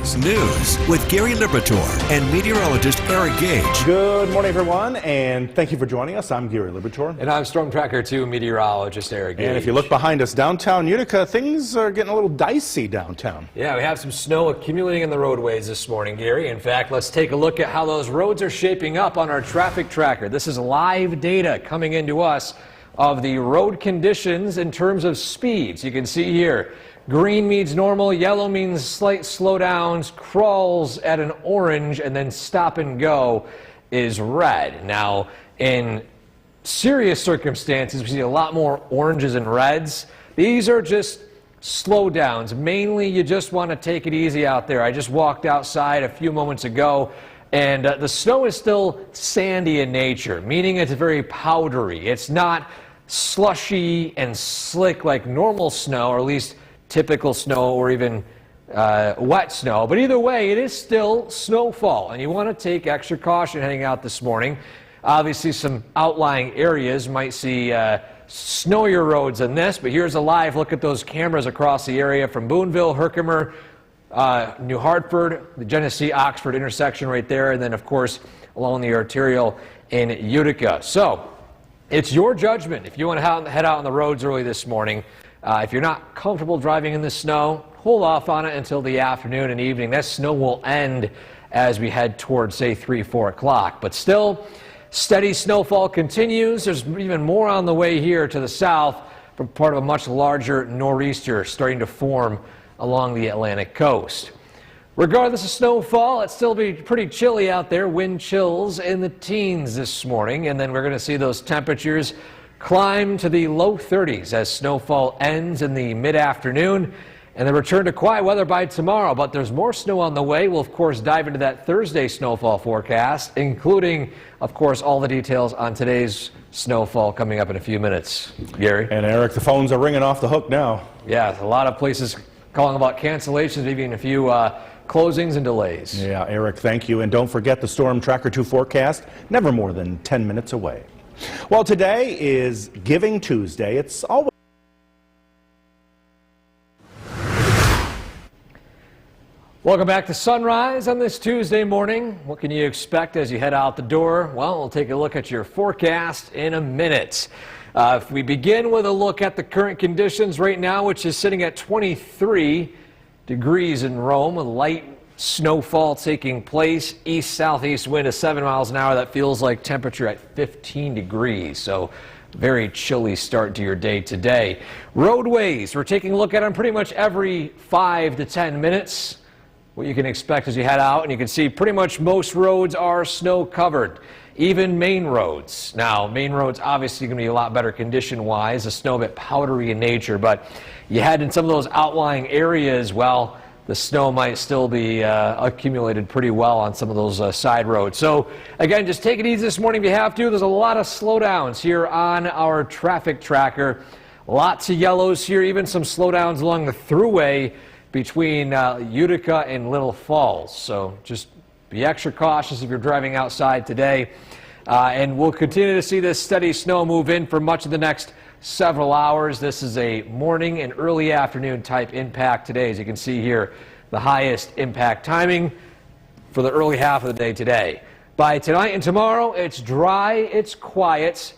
Traffic's News with Gary Liberatore and meteorologist Eric Gage. Good morning, everyone, and thank you for joining us. I'm Gary Liberatore. And I'm Storm Tracker 2 meteorologist Eric Gage. And if you look behind us, downtown Utica, things are getting a little dicey downtown. Yeah, we have some snow accumulating in the roadways this morning, Gary. In fact, let's take a look at how those roads are shaping up on our traffic tracker. This is live data coming into us of the road conditions in terms of speeds. You can see here, green means normal, yellow means slight slowdowns, crawls at an orange, and then stop and go is red. Now, in serious circumstances, we see a lot more oranges and reds. These are just slowdowns. Mainly, you just want to take it easy out there. I just walked outside a few moments ago, and the snow is still sandy in nature, meaning it's very powdery. It's not slushy and slick like normal snow, or at least typical snow, or even wet snow. But either way, it is still snowfall, and you want to take extra caution heading out this morning. Obviously, some outlying areas might see snowier roads than this, but here's a live look at those cameras across the area from Boonville, Herkimer, New Hartford, the Genesee-Oxford intersection right there, and then, of course, along the arterial in Utica. So it's your judgment if you want to head out on the roads early this morning. If you're not comfortable driving in the snow, hold off on it until the afternoon and evening. That snow will end as we head towards, say, 3, 4 o'clock. But still, steady snowfall continues. There's even more on the way here to the south from part of a much larger nor'easter starting to form along the Atlantic coast. Regardless of snowfall, it'll still be pretty chilly out there. Wind chills in the teens this morning, and then we're going to see those temperatures climb to the low 30s as snowfall ends in the mid-afternoon, and then return to quiet weather by tomorrow. But there's more snow on the way. We'll, of course, dive into that Thursday snowfall forecast, including, of course, all the details on today's snowfall coming up in a few minutes. Gary? And Eric, the phones are ringing off the hook now. Yeah, a lot of places calling about cancellations, maybe even a few closings and delays. Yeah, Eric, thank you. And don't forget the Storm Tracker 2 forecast, never more than 10 minutes away. Well, today is Giving Tuesday. It's always... Welcome back to Sunrise on this Tuesday morning. What can you expect as you head out the door? Well, we'll take a look at your forecast in a minute. If we begin with a look at the current conditions right now, which is sitting at 23 degrees in Rome, with light snowfall taking place. East-southeast wind is 7 miles an hour. That feels like temperature at 15 degrees. So very chilly start to your day today. Roadways, we're taking a look at them pretty much every 5 to 10 minutes. What you can expect as you head out, and you can see pretty much most roads are snow covered, even main roads. Now, main roads obviously going to be a lot better condition-wise. The snow a bit powdery in nature, but you head in some of those outlying areas, well, the snow might still be accumulated pretty well on some of those side roads. So, again, just take it easy this morning if you have to. There's a lot of slowdowns here on our traffic tracker. Lots of yellows here, even some slowdowns along the thruway between Utica and Little Falls. So just be extra cautious if you're driving outside today. And we'll continue to see this steady snow move in for much of the next several hours. This is a morning and early afternoon type impact today. As you can see here, the highest impact timing for the early half of the day today. By tonight and tomorrow, it's dry, it's quiet,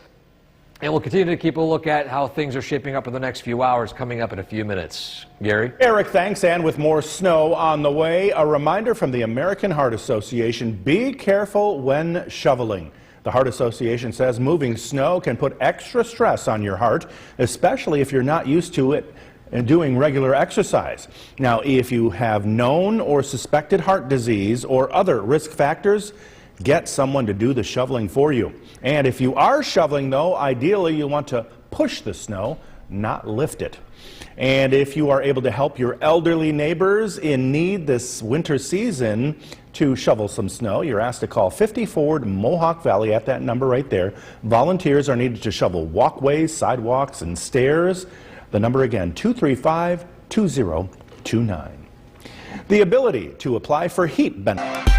and we'll continue to keep a look at how things are shaping up in the next few hours coming up in a few minutes. Gary? Eric, thanks. And with more snow on the way, a reminder from the American Heart Association, be careful when shoveling. The Heart Association says moving snow can put extra stress on your heart, especially if you're not used to it and doing regular exercise. Now, if you have known or suspected heart disease or other risk factors, get someone to do the shoveling for you. And if you are shoveling, though, ideally you want to push the snow, not lift it. And if you are able to help your elderly neighbors in need this winter season to shovel some snow, you're asked to call 50 Ford Mohawk Valley at that number right there. Volunteers are needed to shovel walkways, sidewalks, and stairs. The number again, 235-2029. The ability to apply for heat benefits.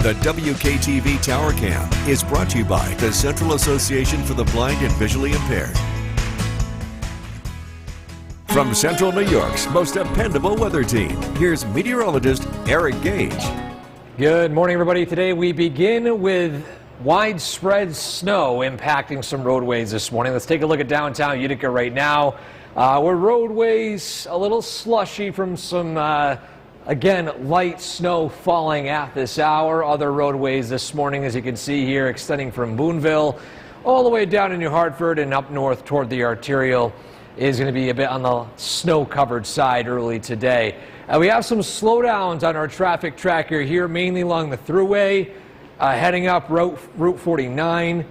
The WKTV Tower Cam is brought to you by the Central Association for the Blind and Visually Impaired. From Central New York's most dependable weather team, here's meteorologist Eric Gage. Good morning, everybody. Today we begin with widespread snow impacting some roadways this morning. Let's take a look at downtown Utica right now, where roadways a little slushy from some, again, light snow falling at this hour. Other roadways this morning, as you can see here, extending from Boonville all the way down to New Hartford and up north toward the arterial, is going to be a bit on the snow-covered side early today. We have some slowdowns on our traffic tracker here, mainly along the Thruway, heading up Route 49,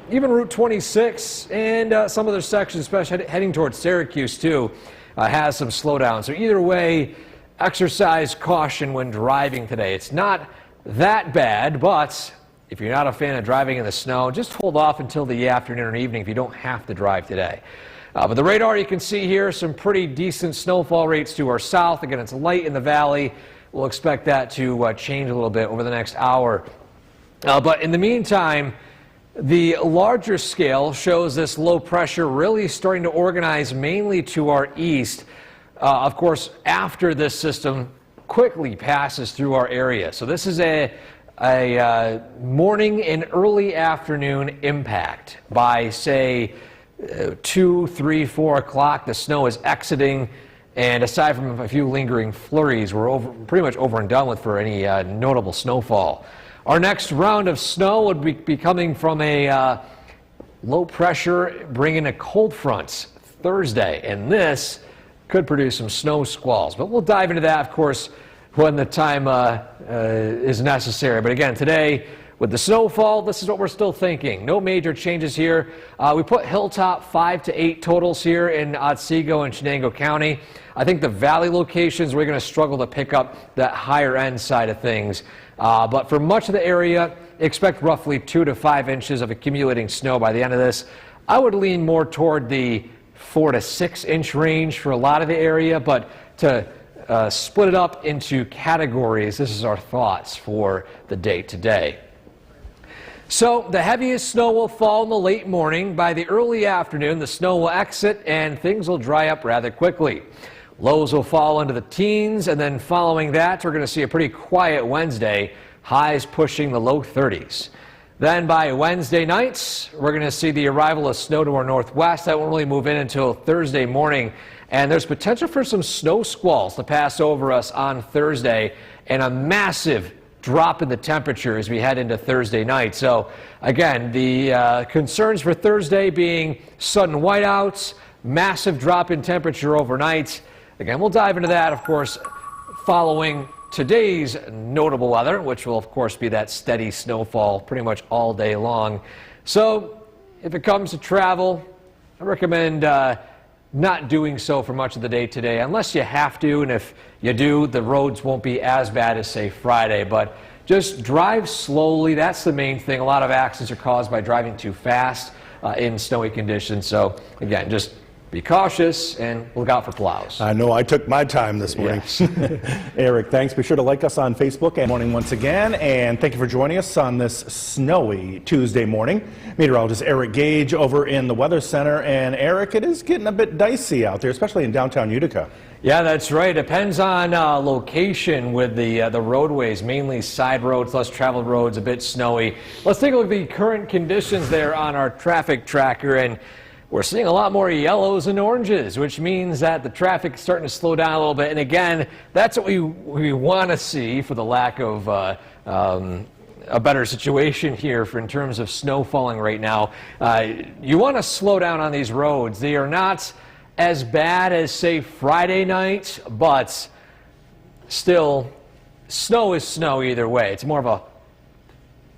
even Route 26, and some other sections, especially heading towards Syracuse, too, has some slowdowns. So either way, exercise caution when driving today. It's not that bad, but if you're not a fan of driving in the snow, just hold off until the afternoon or evening if you don't have to drive today. But the radar, you can see here, some pretty decent snowfall rates to our south. Again, it's light in the valley. We'll expect that to change a little bit over the next hour. But in the meantime, the larger scale shows this low pressure really starting to organize mainly to our east. Of course, after this system quickly passes through our area. So this is a morning and early afternoon impact. By, say, 2, 3, 4 o'clock, the snow is exiting, and aside from a few lingering flurries, we're pretty much over and done with for any notable snowfall. Our next round of snow would be coming from a low pressure bringing a cold front Thursday, and this could produce some snow squalls. But we'll dive into that, of course, when the time is necessary. But again, today, with the snowfall, this is what we're still thinking. No major changes here. We put Hilltop 5 to 8 totals here in Otsego and Chenango County. I think the valley locations, we're going to struggle to pick up that higher end side of things. But for much of the area, expect roughly 2 to 5 inches of accumulating snow by the end of this. I would lean more toward the 4 to 6 inch range for a lot of the area, but to split it up into categories, this is our thoughts for the day today. So the heaviest snow will fall in the late morning. By the early afternoon, the snow will exit and things will dry up rather quickly. Lows will fall into the teens, and then following that, we're going to see a pretty quiet Wednesday, highs pushing the low 30s. Then by Wednesday nights, we're going to see the arrival of snow to our northwest. That won't really move in until Thursday morning, and there's potential for some snow squalls to pass over us on Thursday, and a massive drop in the temperature as we head into Thursday night. So again, the concerns for Thursday being sudden whiteouts, massive drop in temperature overnight. Again, we'll dive into that, of course, following today's notable weather, which will, of course, be that steady snowfall pretty much all day long. So if it comes to travel, I recommend not doing so for much of the day today, unless you have to, and if you do, the roads won't be as bad as, say, Friday. But just drive slowly. That's the main thing. A lot of accidents are caused by driving too fast in snowy conditions. So, again, just be cautious and look out for plows. I know I took my time this morning. Yes. Eric, thanks. Be sure to like us on Facebook. And morning once again, and thank you for joining us on this snowy Tuesday morning. Meteorologist Eric Gage over in the Weather Center. And Eric, it is getting a bit dicey out there, especially in downtown Utica. Yeah, that's right. Depends on location with the roadways, mainly side roads, less traveled roads, a bit snowy. Let's take a look at the current conditions there on our traffic tracker, and we're seeing a lot more yellows and oranges, which means that the traffic is starting to slow down a little bit. And again, that's what we want to see for the lack of a better situation here in terms of snow falling right now. You want to slow down on these roads. They are not as bad as, say, Friday night, but still, snow is snow either way. It's more of a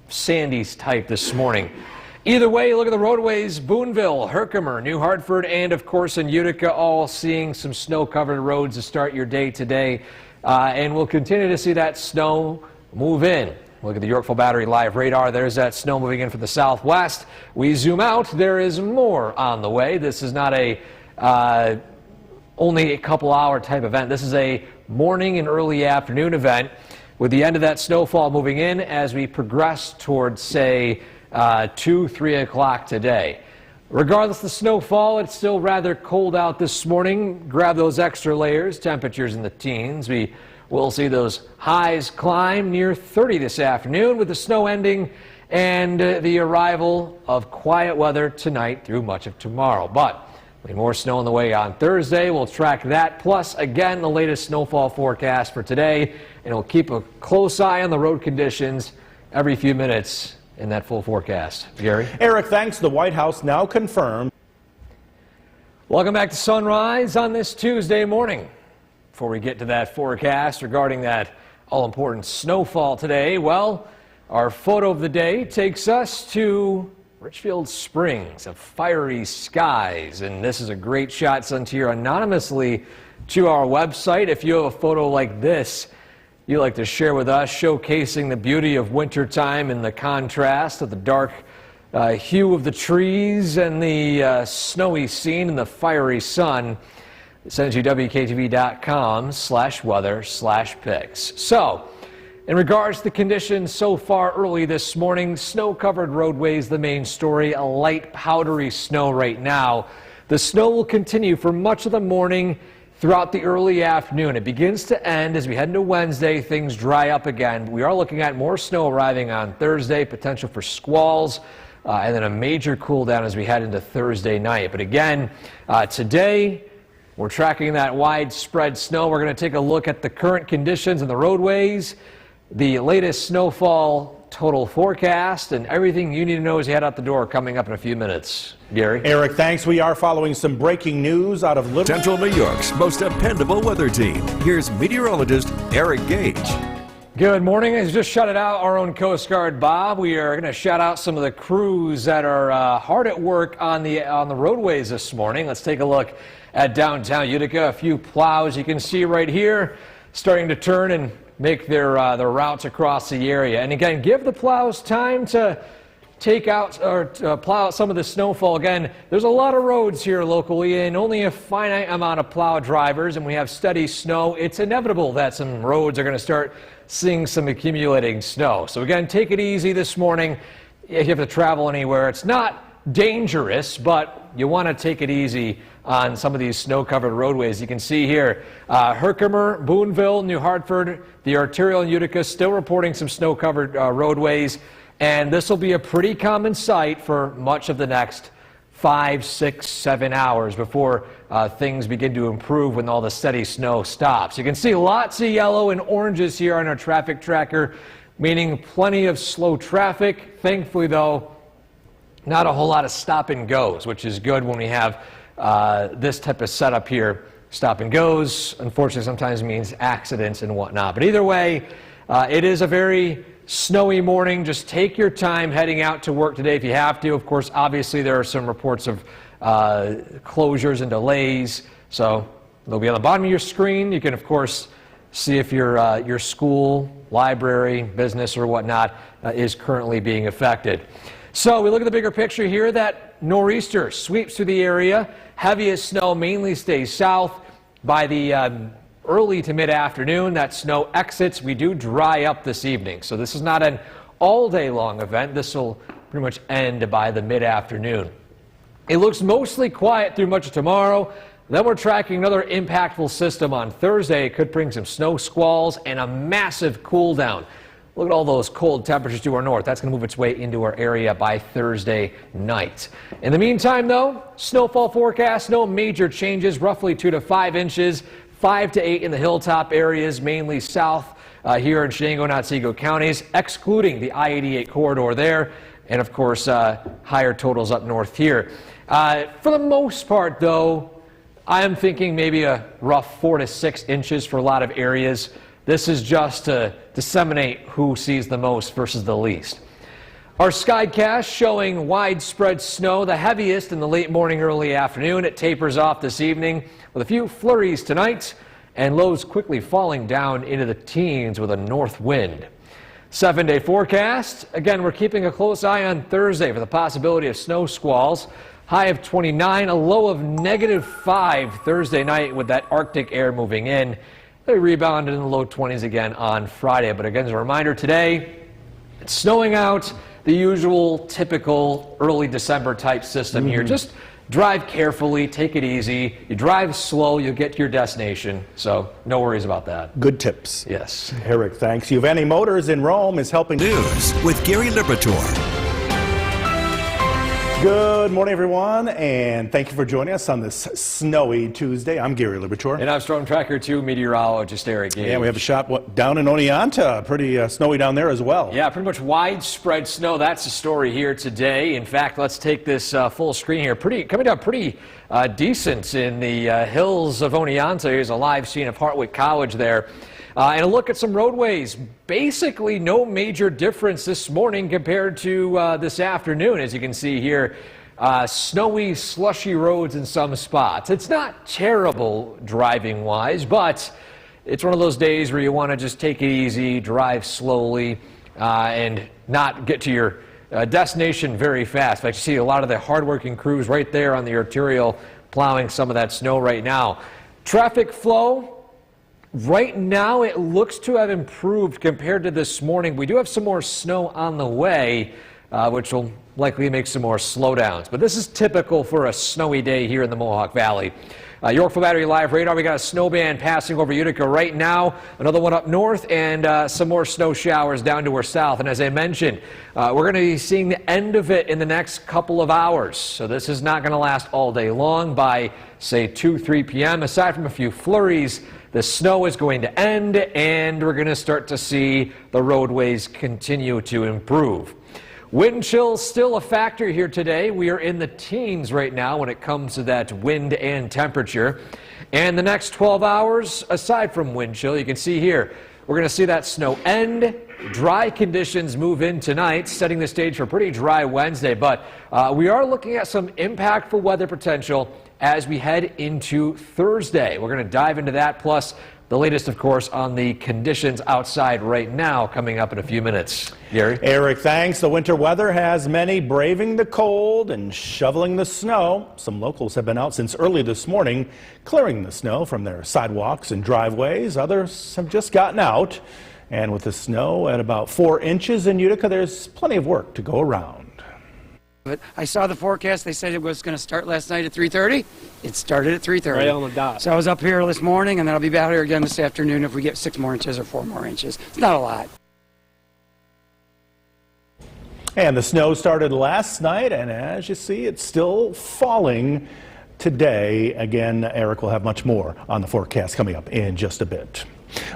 sandy type this morning. Either way, look at the roadways. Boonville, Herkimer, New Hartford, and of course in Utica, all seeing some snow-covered roads to start your day today. And we'll continue to see that snow move in. Look at the Yorkville Battery live radar. There's that snow moving in from the southwest. We zoom out. There is more on the way. This is not a only a couple hour type event. This is a morning and early afternoon event. with the end of that snowfall moving in as we progress towards, say, 2, 3 o'clock today. Regardless of the snowfall, it's still rather cold out this morning. Grab those extra layers, temperatures in the teens. We will see those highs climb near 30 this afternoon with the snow ending and the arrival of quiet weather tonight through much of tomorrow. But more snow on the way on Thursday. We'll track that. Plus, again, the latest snowfall forecast for today. And we'll keep a close eye on the road conditions every few minutes in that full forecast. Gary? Eric, thanks. The White House now confirmed. Welcome back to Sunrise on this Tuesday morning. Before we get to that forecast regarding that all-important snowfall today, well, our photo of the day takes us to Richfield Springs, of fiery skies. And this is a great shot sent here anonymously to our website. If you have a photo like this you'd like to share with us, showcasing the beauty of wintertime and the contrast of the dark hue of the trees and the snowy scene and the fiery sun, send it to WKTV.com/weather/pics. So, in regards to the conditions so far early this morning, snow-covered roadways the main story, a light powdery snow right now. The snow will continue for much of the morning throughout the early afternoon. It begins to end as we head into Wednesday. Things dry up again. We are looking at more snow arriving on Thursday, potential for squalls, and then a major cool down as we head into Thursday night. But again, today, we're tracking that widespread snow. We're going to take a look at the current conditions in the roadways, the latest snowfall total forecast, and everything you need to know as you head out the door coming up in a few minutes. Gary? Eric, thanks. We are following some breaking news out of Central New York's most dependable weather team. Here's meteorologist Eric Gage. Good morning. As just shouted out our own Coast Guard Bob, we are going to shout out some of the crews that are hard at work on the roadways this morning. Let's take a look at downtown Utica. A few plows you can see right here starting to turn and make their routes across the area. And again, give the plows time to take out or plow out some of the snowfall. Again, there's a lot of roads here locally and only a finite amount of plow drivers, and we have steady snow. It's inevitable that some roads are going to start seeing some accumulating snow. So again, take it easy this morning if you have to travel anywhere. It's not dangerous, but you want to take it easy on some of these snow-covered roadways. You can see here, Herkimer, Boonville, New Hartford, the arterial in Utica still reporting some snow-covered roadways, and this will be a pretty common sight for much of the next 5, 6, 7 hours before things begin to improve when all the steady snow stops. You can see lots of yellow and oranges here on our traffic tracker, meaning plenty of slow traffic. Thankfully, though, not a whole lot of stop and goes, which is good when we have this type of setup here. Stop and goes, unfortunately, sometimes means accidents and whatnot. But either way, it is a very snowy morning. Just take your time heading out to work today if you have to. Of course, obviously, there are some reports of closures and delays. So they'll be on the bottom of your screen. You can, of course, see if your school, library, business, or whatnot is currently being affected. So we look at the bigger picture here. That nor'easter sweeps through the area. Heaviest snow mainly stays south. By the early to mid-afternoon, that snow exits. We do dry up this evening. So this is not an all-day long event. This will pretty much end by the mid-afternoon. It looks mostly quiet through much of tomorrow. Then we're tracking another impactful system on Thursday. It could bring some snow squalls and a massive cool down. Look at all those cold temperatures to our north. That's going to move its way into our area by Thursday night. In the meantime, though, snowfall forecast, no major changes, roughly 2 to 5 inches, 5 to 8 in the hilltop areas, mainly south here in Shenango and Otsego counties, excluding the I-88 corridor there, and of course, higher totals up north here. For the most part, though, I am thinking maybe a rough 4 to 6 inches for a lot of areas. This is just to disseminate who sees the most versus the least. Our skycast showing widespread snow, the heaviest in the late morning, early afternoon. It tapers off this evening with a few flurries tonight and lows quickly falling down into the teens with a north wind. 7-day forecast. Again, we're keeping a close eye on Thursday for the possibility of snow squalls. High of 29, a low of -5 Thursday night with that Arctic air moving in. They rebounded in the low 20s again on Friday. But again, as a reminder, today it's snowing out, the usual typical early December type system here. Just drive carefully, take it easy. You drive slow, you'll get to your destination. So no worries about that. Good tips. Yes. Eric, thanks. Uveni Motors in Rome is helping. News with Gary Liberatore. Good morning, everyone, and thank you for joining us on this snowy Tuesday. I'm Gary Liberatore. And I'm Storm Tracker 2 meteorologist Eric Gage. Yeah, we have a shot down in Oneonta. Pretty snowy down there as well. Yeah, pretty much widespread snow. That's the story here today. In fact, let's take this full screen here. Coming down pretty decent in the hills of Oneonta. Here's a live scene of Hartwick College there. And a look at some roadways. Basically no major difference this morning compared to this afternoon. As you can see here, snowy, slushy roads in some spots. It's not terrible driving wise, but it's one of those days where you want to just take it easy, drive slowly, and not get to your destination very fast. In fact, you see a lot of the hardworking crews right there on the arterial plowing some of that snow right now. Traffic flow. Right now, it looks to have improved compared to this morning. We do have some more snow on the way, which will likely make some more slowdowns. But this is typical for a snowy day here in the Mohawk Valley. Yorkville Battery Live Radar, we got a snow band passing over Utica right now, another one up north, and some more snow showers down to our south. And as I mentioned, we're going to be seeing the end of it in the next couple of hours. So this is not going to last all day long. By, say, 2, 3 p.m., aside from a few flurries, the snow is going to end, and we're going to start to see the roadways continue to improve. Wind chill still a factor here today. We are in the teens right now when it comes to that wind and temperature. And the next 12 hours, aside from wind chill, you can see here, we're going to see that snow end. Dry conditions move in tonight, setting the stage for a pretty dry Wednesday. But we are looking at some impactful weather potential as we head into Thursday. We're going to dive into that, plus the latest, of course, on the conditions outside right now coming up in a few minutes. Gary? Eric, thanks. The winter weather has many braving the cold and shoveling the snow. Some locals have been out since early this morning clearing the snow from their sidewalks and driveways. Others have just gotten out. And with the snow at about 4 inches in Utica, there's plenty of work to go around. But I saw the forecast. They said it was going to start last night at 3:30. It started at 3:30. Right on the dot. So I was up here this morning, and then I'll be back here again this afternoon if we get 6 more inches or 4 more inches. It's not a lot. And the snow started last night, and as you see, it's still falling today. Again, Eric will have much more on the forecast coming up in just a bit.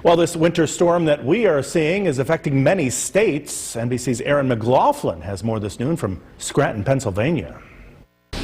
Well, this winter storm that we are seeing is affecting many states. NBC's Erin McLaughlin has more this noon from Scranton, Pennsylvania.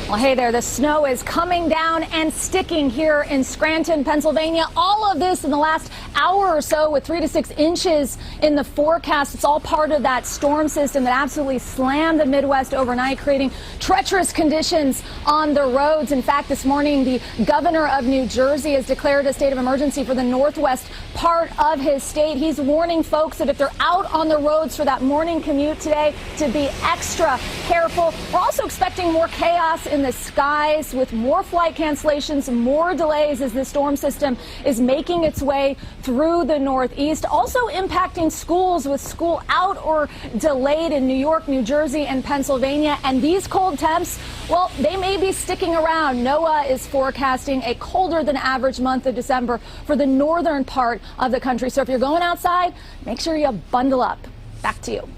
Well, hey there, the snow is coming down and sticking here in Scranton, Pennsylvania. All of this in the last hour or so with 3 to 6 inches in the forecast. It's all part of that storm system that absolutely slammed the Midwest overnight, creating treacherous conditions on the roads. In fact, this morning, the governor of New Jersey has declared a state of emergency for the northwest part of his state. He's warning folks that if they're out on the roads for that morning commute today, to be extra careful. We're also expecting more chaos in the skies with more flight cancellations, more delays as the storm system is making its way through the Northeast, also impacting schools with school out or delayed in New York, New Jersey, and Pennsylvania. And these cold temps, well, they may be sticking around. NOAA is forecasting a colder than average month of December for the northern part of the country. So if you're going outside, make sure you bundle up. Back to you.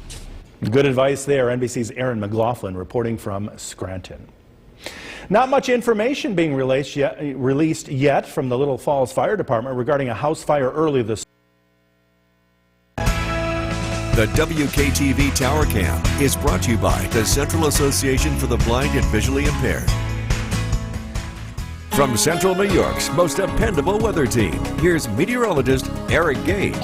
Good advice there. NBC's Erin McLaughlin reporting from Scranton. Not much information being released yet from the Little Falls Fire Department regarding a house fire early this. The WKTV Tower Cam is brought to you by the Central Association for the Blind and Visually Impaired. From Central New York's most dependable weather team, here's meteorologist Eric Gage.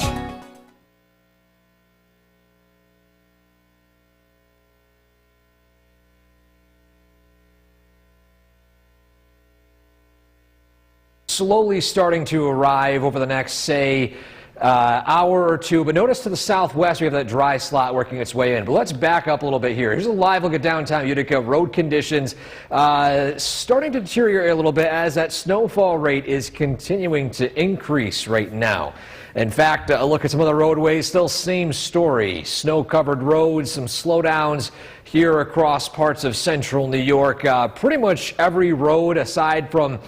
Slowly starting to arrive over the next, say, hour or two. But notice to the southwest, we have that dry slot working its way in. But let's back up a little bit here. Here's a live look at downtown Utica. Road conditions starting to deteriorate a little bit as that snowfall rate is continuing to increase right now. In fact, a look at some of the roadways, still same story. Snow-covered roads, some slowdowns here across parts of central New York. Pretty much every road aside from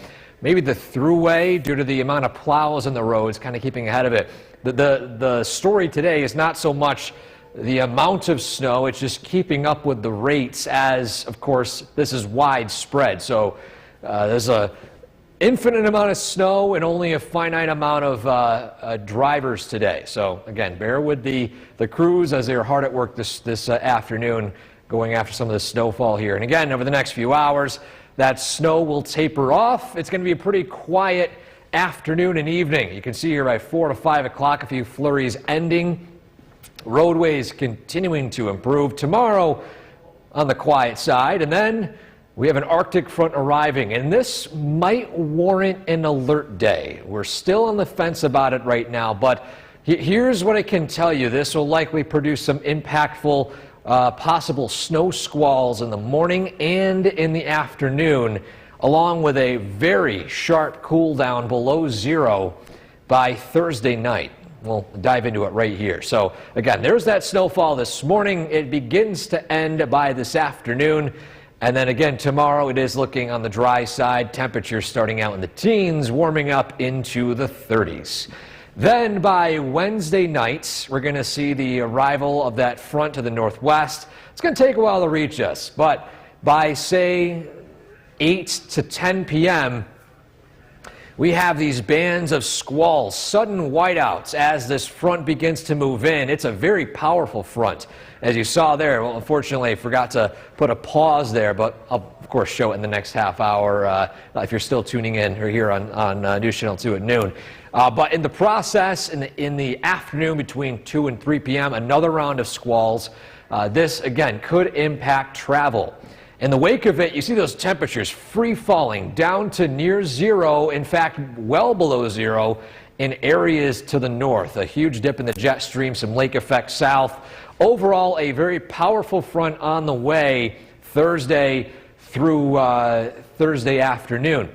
maybe the thruway, due to the amount of plows in the roads, kind of keeping ahead of it. The story today is not so much the amount of snow, it's just keeping up with the rates as, of course, this is widespread. So there's a infinite amount of snow and only a finite amount of drivers today. So again, bear with the crews as they are hard at work this afternoon going after some of the snowfall here. And again, over the next few hours, that snow will taper off. It's going to be a pretty quiet afternoon and evening. You can see here by 4 to 5 o'clock, a few flurries ending. Roadways continuing to improve. Tomorrow on the quiet side, and then we have an Arctic front arriving, and this might warrant an alert day. We're still on the fence about it right now, but here's what I can tell you. This will likely produce some impactful possible snow squalls in the morning and in the afternoon, along with a very sharp cool down below zero by Thursday night. We'll dive into it right here. So again, there's that snowfall this morning. It begins to end by this afternoon. And then again, tomorrow it is looking on the dry side. Temperatures starting out in the teens, warming up into the 30s. Then by Wednesday night, we're going to see the arrival of that front to the northwest. It's going to take a while to reach us, but by, say, 8 to 10 p.m., we have these bands of squalls, sudden whiteouts as this front begins to move in. It's a very powerful front, as you saw there. Well, unfortunately, I forgot to put a pause there, but I'll, of course, show it in the next half hour if you're still tuning in or here on News Channel 2 at noon. But in the process, in the afternoon between 2 and 3 p.m., another round of squalls. This, again, could impact travel. In the wake of it, you see those temperatures free falling down to near zero, in fact, well below zero in areas to the north. A huge dip in the jet stream, some lake effect south. Overall, a very powerful front on the way Thursday through Thursday afternoon.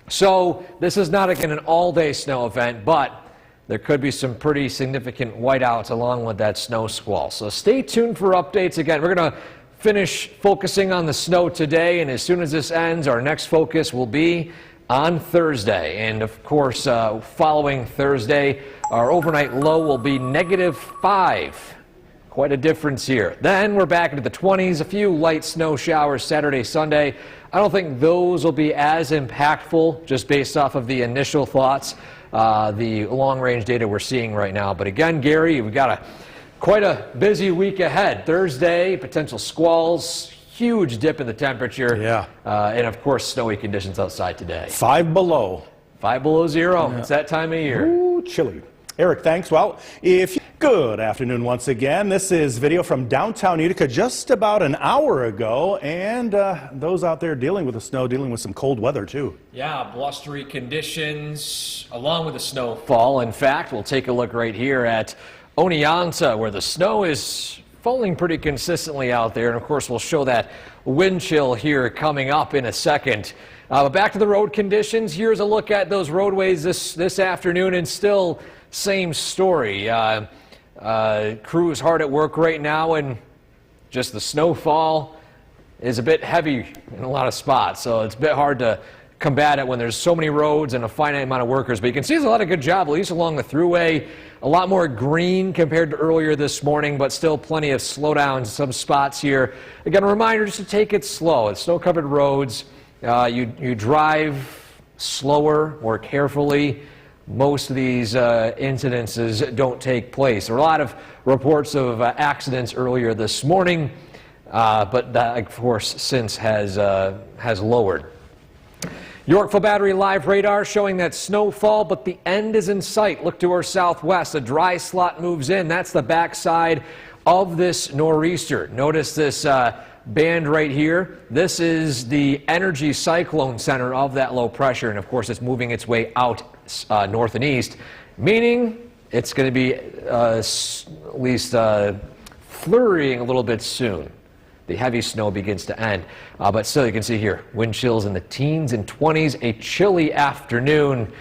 So this is not, again, an all-day snow event, but there could be some pretty significant whiteouts along with that snow squall. So stay tuned for updates. Again, we're going to finish focusing on the snow today, and as soon as this ends, our next focus will be on Thursday. And of course, following Thursday, our overnight low will be -5. Quite a difference here. Then we're back into the 20s, a few light snow showers Saturday, Sunday. I don't think those will be as impactful just based off of the initial thoughts, the long-range data we're seeing right now. But again, Gary, we've got quite a busy week ahead. Thursday, potential squalls, huge dip in the temperature. Yeah. And of course, snowy conditions outside today. 5 below. 5 below zero. Yeah. It's that time of year. Ooh, chilly. Eric, thanks. Well, good afternoon once again. This is video from downtown Utica just about an hour ago, and those out there dealing with the snow, dealing with some cold weather too. Yeah, blustery conditions along with the snowfall. In fact, we'll take a look right here at Oneonta, where the snow is falling pretty consistently out there. And of course, we'll show that wind chill here coming up in a second. But back to the road conditions. Here's a look at those roadways this afternoon, and still same story. Crews hard at work right now, and just the snowfall is a bit heavy in a lot of spots. So it's a bit hard to combat it when there's so many roads and a finite amount of workers. But you can see there's a lot of good job, at least along the thruway. A lot more green compared to earlier this morning, but still plenty of slowdowns in some spots here. Again, a reminder just to take it slow. It's snow-covered roads. You drive slower, more carefully. Most of these incidences don't take place. There were a lot of reports of accidents earlier this morning, but that, of course, since has lowered. Yorkville Battery live radar showing that snowfall, but the end is in sight. Look to our southwest. A dry slot moves in. That's the backside of this nor'easter. Notice this band right here. This is the energy cyclone center of that low pressure, and of course it's moving its way out north and east, meaning it's going to be at least flurrying a little bit soon. The heavy snow begins to end. But still, you can see here, wind chills in the teens and 20s, a chilly afternoon.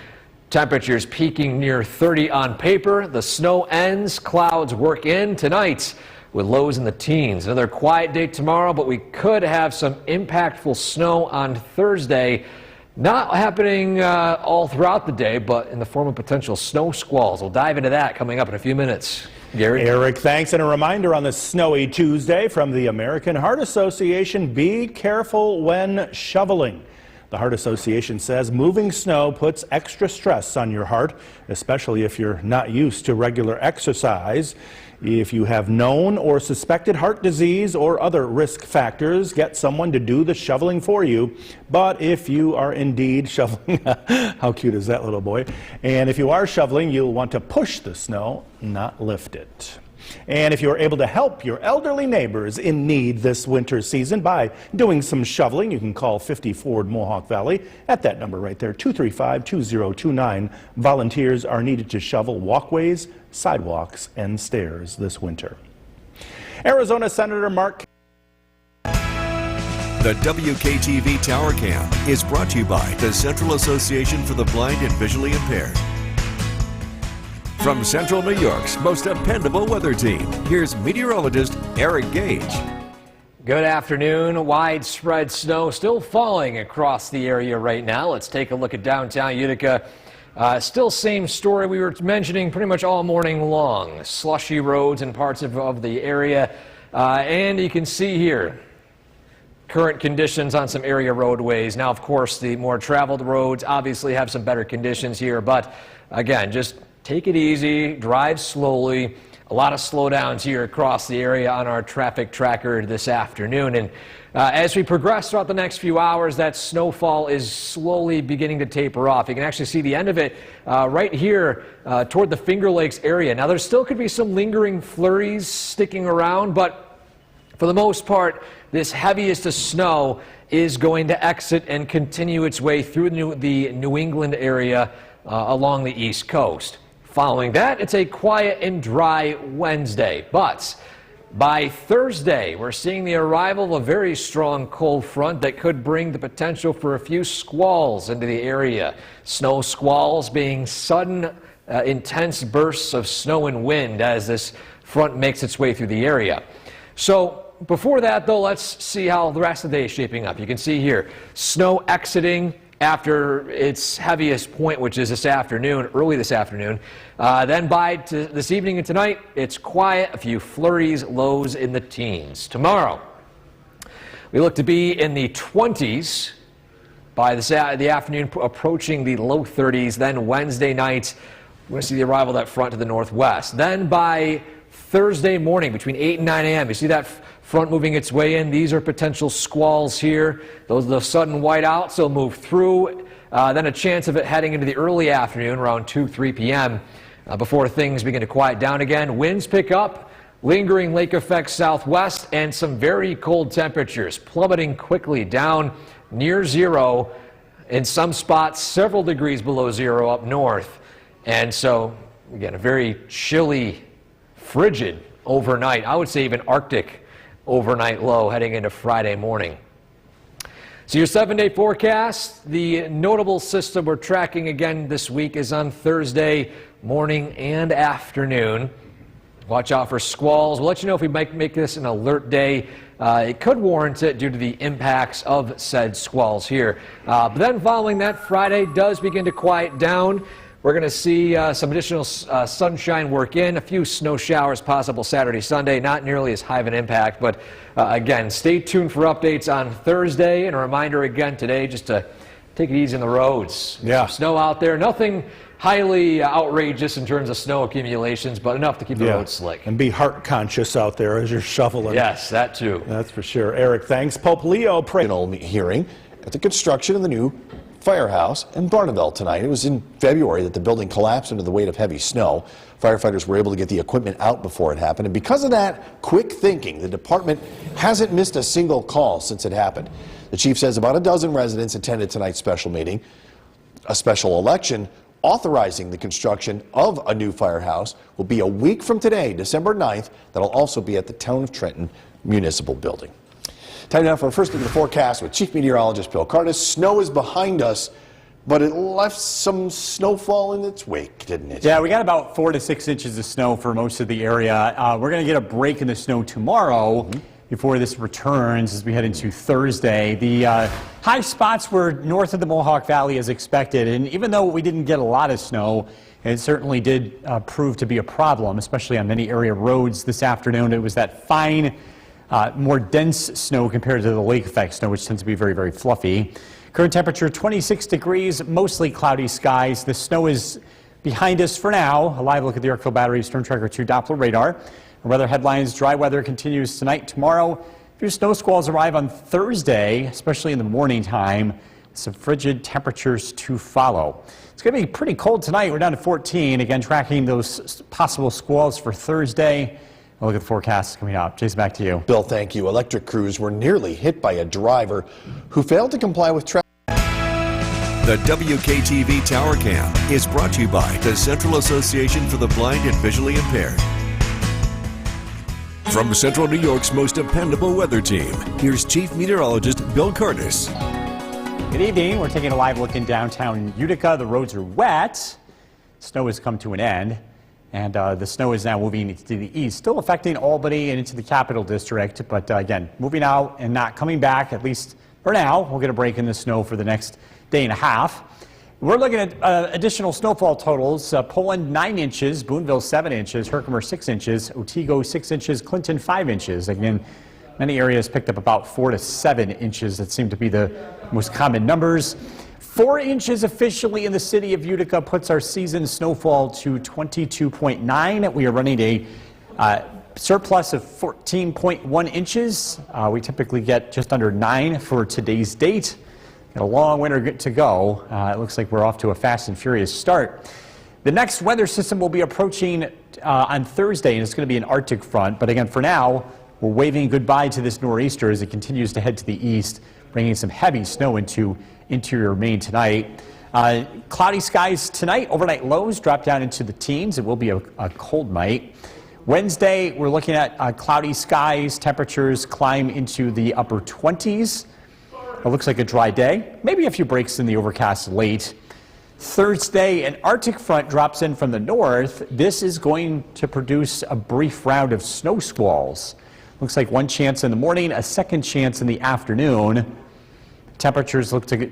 Temperatures peaking near 30 on paper. The snow ends, clouds work in tonight with lows in the teens. Another quiet day tomorrow, but we could have some impactful snow on Thursday. Not happening all throughout the day, but in the form of potential snow squalls. We'll dive into that coming up in a few minutes. Gary? Eric, thanks. And a reminder on this snowy Tuesday from the American Heart Association, be careful when shoveling. The Heart Association says moving snow puts extra stress on your heart, especially if you're not used to regular exercise. If you have known or suspected heart disease or other risk factors, get someone to do the shoveling for you. But if you are indeed shoveling, how cute is that little boy? And if you are shoveling, you'll want to push the snow, not lift it. And if you're able to help your elderly neighbors in need this winter season by doing some shoveling, you can call 50 Ford Mohawk Valley at that number right there, 235-2029. Volunteers are needed to shovel walkways, sidewalks, and stairs this winter. Arizona Senator Mark. The WKTV Tower Cam is brought to you by the Central Association for the Blind and Visually Impaired. From Central New York's most dependable weather team, here's meteorologist Eric Gage. Good afternoon. Widespread snow still falling across the area right now. Let's take a look at downtown Utica. Still same story we were mentioning pretty much all morning long. Slushy roads in parts of the area. And you can see here current conditions on some area roadways. Now, of course, the more traveled roads obviously have some better conditions here. But again, just take it easy, drive slowly. A lot of slowdowns here across the area on our traffic tracker this afternoon. And as we progress throughout the next few hours, that snowfall is slowly beginning to taper off. You can actually see the end of it right here toward the Finger Lakes area. Now, there still could be some lingering flurries sticking around, but for the most part, this heaviest of snow is going to exit and continue its way through the New England area along the East Coast. Following that, it's a quiet and dry Wednesday. But by Thursday, we're seeing the arrival of a very strong cold front that could bring the potential for a few squalls into the area. Snow squalls being sudden, intense bursts of snow and wind as this front makes its way through the area. So before that, though, let's see how the rest of the day is shaping up. You can see here, snow exiting after its heaviest point, which is this afternoon, early this afternoon. Then by this evening and tonight, it's quiet, a few flurries, lows in the teens. Tomorrow, we look to be in the 20s by the afternoon, approaching the low 30s. Then Wednesday night, we're going to see the arrival of that front to the northwest. Then by Thursday morning, between 8 and 9 a.m., you see that front moving its way in. These are potential squalls here. Those are the sudden whiteouts. They'll move through. Then a chance of it heading into the early afternoon, around 2-3 p.m. Before things begin to quiet down again. Winds pick up, lingering lake effect southwest, and some very cold temperatures plummeting quickly down near zero. In some spots, several degrees below zero up north. And so, again, a very chilly, frigid overnight. I would say even Arctic overnight low heading into Friday morning. So your 7-day forecast, the notable system we're tracking again this week is on Thursday morning and afternoon. Watch out for squalls. We'll let you know if we might make this an alert day. It could warrant it due to the impacts of said squalls here. But then following that, Friday does begin to quiet down. We're going to see some additional sunshine work in, a few snow showers possible Saturday, Sunday, not nearly as high of an impact. But again, stay tuned for updates on Thursday. And a reminder again today just to take it easy on the roads. Yeah. Some snow out there. Nothing highly outrageous in terms of snow accumulations, but enough to keep the roads slick. And be heart conscious out there as you're shoveling. Yes, that too. That's for sure. Eric, thanks. Pope Leo hearing at the construction of the new firehouse in Barneveld tonight. It was in February that the building collapsed under the weight of heavy snow. Firefighters were able to get the equipment out before it happened, and because of that quick thinking, the department hasn't missed a single call since it happened. The chief says about a dozen residents attended tonight's special meeting. A special election authorizing the construction of a new firehouse will be a week from today, December 9th. That'll also be at the Town of Trenton Municipal Building. Time now for our first look at the forecast with Chief Meteorologist Bill Curtis. Snow is behind us, but it left some snowfall in its wake, didn't it? Yeah, we got about 4 to 6 inches of snow for most of the area. We're going to get a break in the snow tomorrow before this returns as we head into Thursday. The high spots were north of the Mohawk Valley as expected, and even though we didn't get a lot of snow, it certainly did prove to be a problem, especially on many area roads this afternoon. It was that fine, more dense snow compared to the lake effect snow, which tends to be very, very fluffy. Current temperature 26 degrees, mostly cloudy skies. The snow is behind us for now. A live look at the Yorkville Battery Storm Tracker 2 Doppler radar. Our weather headlines: dry weather continues tonight, tomorrow. A few snow squalls arrive on Thursday, especially in the morning time. Some frigid temperatures to follow. It's going to be pretty cold tonight. We're down to 14. Again, tracking those possible squalls for Thursday. I'll look at the forecast coming up. Jason, back to you. Bill, thank you. Electric crews were nearly hit by a driver who failed to comply with traffic. The WKTV Tower Cam is brought to you by the Central Association for the Blind and Visually Impaired. From Central New York's most dependable weather team, here's Chief Meteorologist Bill Curtis. Good evening. We're taking a live look in downtown Utica. The roads are wet. Snow has come to an end, and the snow is now moving to the east, still affecting Albany and into the Capital District, but again, moving out and not coming back, at least for now. We'll get a break in the snow for the next day and a half. We're looking at additional snowfall totals. Poland 9 inches, Boonville 7 inches, Herkimer 6 inches, Otsego 6 inches, Clinton 5 inches. Again, many areas picked up about 4 to 7 inches. That seem to be the most common numbers. 4 inches officially in the city of Utica puts our season snowfall to 22.9. We are running a surplus of 14.1 inches. We typically get just under 9 for today's date. Got a long winter to go. It looks like we're off to a fast and furious start. The next weather system will be approaching on Thursday, and it's going to be an Arctic front. But again, for now, we're waving goodbye to this nor'easter as it continues to head to the east, bringing some heavy snow into interior Maine tonight. Cloudy skies tonight. Overnight lows drop down into the teens. It will be a cold night. Wednesday, we're looking at cloudy skies. Temperatures climb into the upper 20s. It looks like a dry day. Maybe a few breaks in the overcast late. Thursday, an Arctic front drops in from the north. This is going to produce a brief round of snow squalls. Looks like one chance in the morning, a second chance in the afternoon. Temperatures look to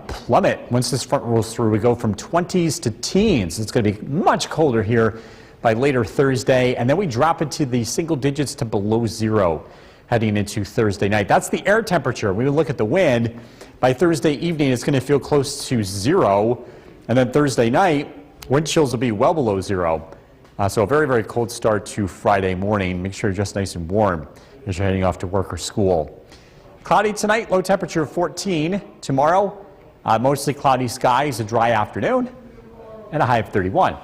plummet once this front rolls through. We go from 20s to teens. It's going to be much colder here by later Thursday, and then we drop into the single digits to below zero heading into Thursday night. That's the air temperature. We look at the wind. By Thursday evening, it's going to feel close to zero, and then Thursday night, wind chills will be well below zero. So a very, very cold start to Friday morning. Make sure you're just nice and warm as you're heading off to work or school. Cloudy tonight, low temperature of 14. Tomorrow, mostly cloudy skies, a dry afternoon, and a high of 31.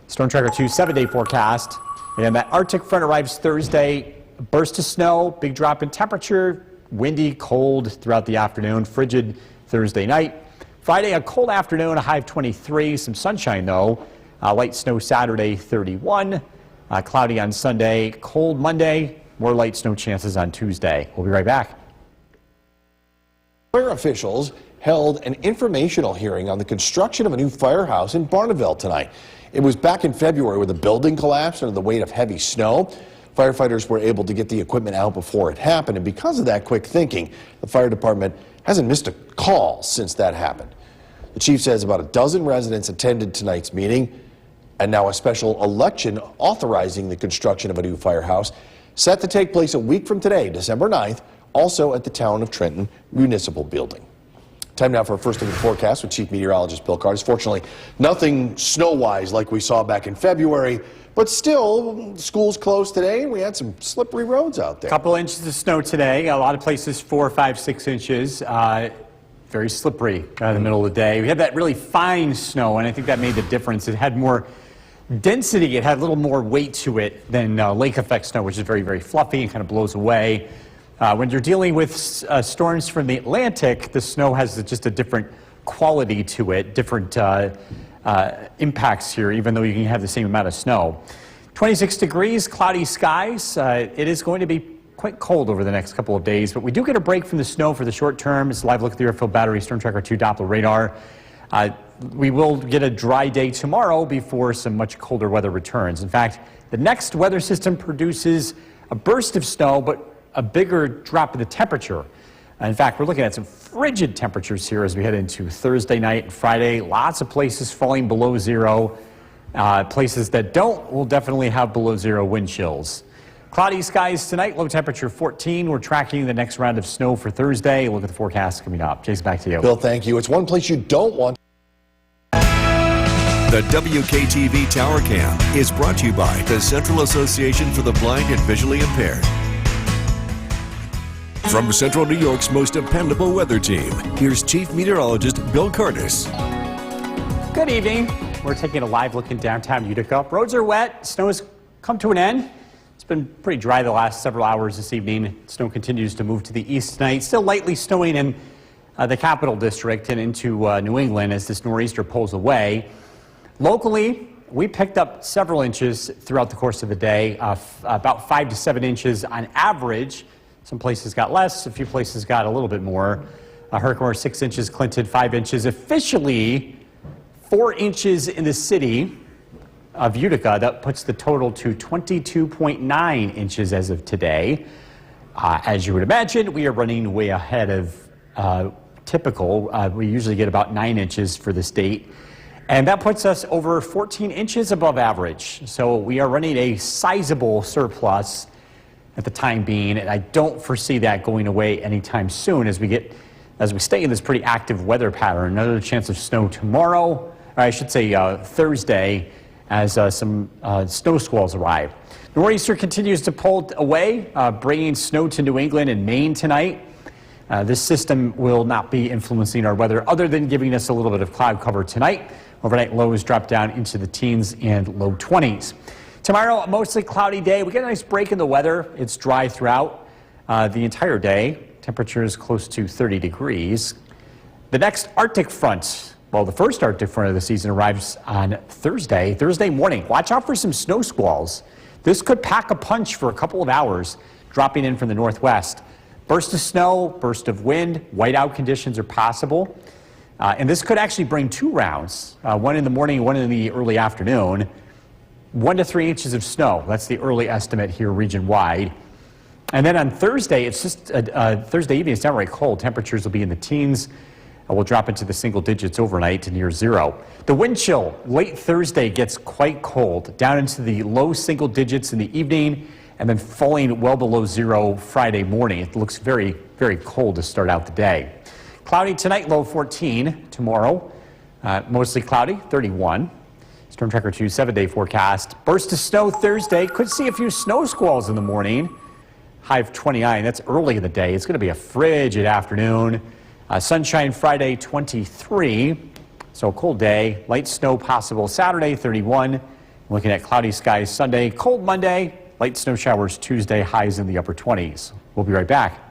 Storm Tracker 2 7-day forecast. And that Arctic front arrives Thursday. A burst of snow, big drop in temperature, windy, cold throughout the afternoon, frigid Thursday night. Friday, a cold afternoon, a high of 23. Some sunshine, though. Light snow Saturday, 31. Cloudy on Sunday, cold Monday. More light snow chances on Tuesday. We'll be right back. Fire officials held an informational hearing on the construction of a new firehouse in Barneville tonight. It was back in February where the building collapsed under the weight of heavy snow. Firefighters were able to get the equipment out before it happened, and because of that quick thinking, the fire department hasn't missed a call since that happened. The chief says about a dozen residents attended tonight's meeting, and now a special election authorizing the construction of a new firehouse set to take place a week from today, December 9th, also at the Town of Trenton Municipal Building. Time now for a first look at the forecast with Chief Meteorologist Bill Curtis. Fortunately, nothing snow-wise like we saw back in February, but still, schools closed today, and we had some slippery roads out there. A couple inches of snow today. A lot of places 4, 5, 6 inches. Very slippery in the middle of the day. We had that really fine snow, and I think that made the difference. It had more density. It had a little more weight to it than lake effect snow, which is very, very fluffy and kind of blows away. When you're dealing with storms from the Atlantic, the snow has just a different quality to it, different impacts here, even though you can have the same amount of snow. 26 degrees, cloudy skies. It is going to be quite cold over the next couple of days, but we do get a break from the snow for the short term. It's a live look at the Airfield Battery Storm Tracker 2 Doppler radar. We will get a dry day tomorrow before some much colder weather returns. In fact, the next weather system produces a burst of snow, but a bigger drop in the temperature. In fact, we're looking at some frigid temperatures here as we head into Thursday night and Friday. Lots of places falling below zero. Places that don't will definitely have below zero wind chills. Cloudy skies tonight, low temperature 14. We're tracking the next round of snow for Thursday. Look at the forecast coming up. Jason, back to you. Bill, thank you. It's one place you don't want. The WKTV Tower Cam is brought to you by the Central Association for the Blind and Visually Impaired. From Central New York's most dependable weather team, here's Chief Meteorologist Bill Curtis. Good evening. We're taking a live look in downtown Utica. Roads are wet. Snow has come to an end. It's been pretty dry the last several hours this evening. Snow continues to move to the east tonight. Still lightly snowing in the Capital District and into New England as this nor'easter pulls away. Locally, we picked up several inches throughout the course of the day, about 5 to 7 inches on average. Some places got less, a few places got a little bit more. Herkimer 6 inches, Clinton 5 inches. Officially 4 inches in the city of Utica. That puts the total to 22.9 inches as of today. As you would imagine, we are running way ahead of typical. We usually get about 9 inches for the state. And that puts us over 14 inches above average. So we are running a sizable surplus at the time being, and I don't foresee that going away anytime soon as we stay in this pretty active weather pattern. Another chance of snow tomorrow, or I should say Thursday, as some snow squalls arrive. Nor'easter continues to pull away, bringing snow to New England and Maine tonight. This system will not be influencing our weather other than giving us a little bit of cloud cover tonight. Overnight lows drop down into the teens and low 20s. Tomorrow, a mostly cloudy day. We get a nice break in the weather. It's dry throughout the entire day. Temperatures close to 30 degrees. The next Arctic front, well, the first Arctic front of the season arrives on Thursday morning. Watch out for some snow squalls. This could pack a punch for a couple of hours, dropping in from the northwest. Burst of snow, burst of wind, whiteout conditions are possible. And this could actually bring 2 rounds, one in the morning, one in the early afternoon. 1 to 3 inches of snow. That's the early estimate here region-wide. And then on Thursday, it's just Thursday evening, it's downright cold. Temperatures will be in the teens. We'll drop into the single digits overnight to near zero. The wind chill late Thursday gets quite cold, down into the low single digits in the evening, and then falling well below zero Friday morning. It looks very, very cold to start out the day. Cloudy tonight, low 14. Tomorrow, mostly cloudy, 31. Storm Tracker 2 7-day forecast. Burst of snow Thursday. Could see a few snow squalls in the morning. High of 29. That's early in the day. It's going to be a frigid afternoon. Sunshine Friday 23. So a cold day. Light snow possible Saturday 31. Looking at cloudy skies Sunday. Cold Monday. Light snow showers Tuesday. Highs in the upper 20s. We'll be right back.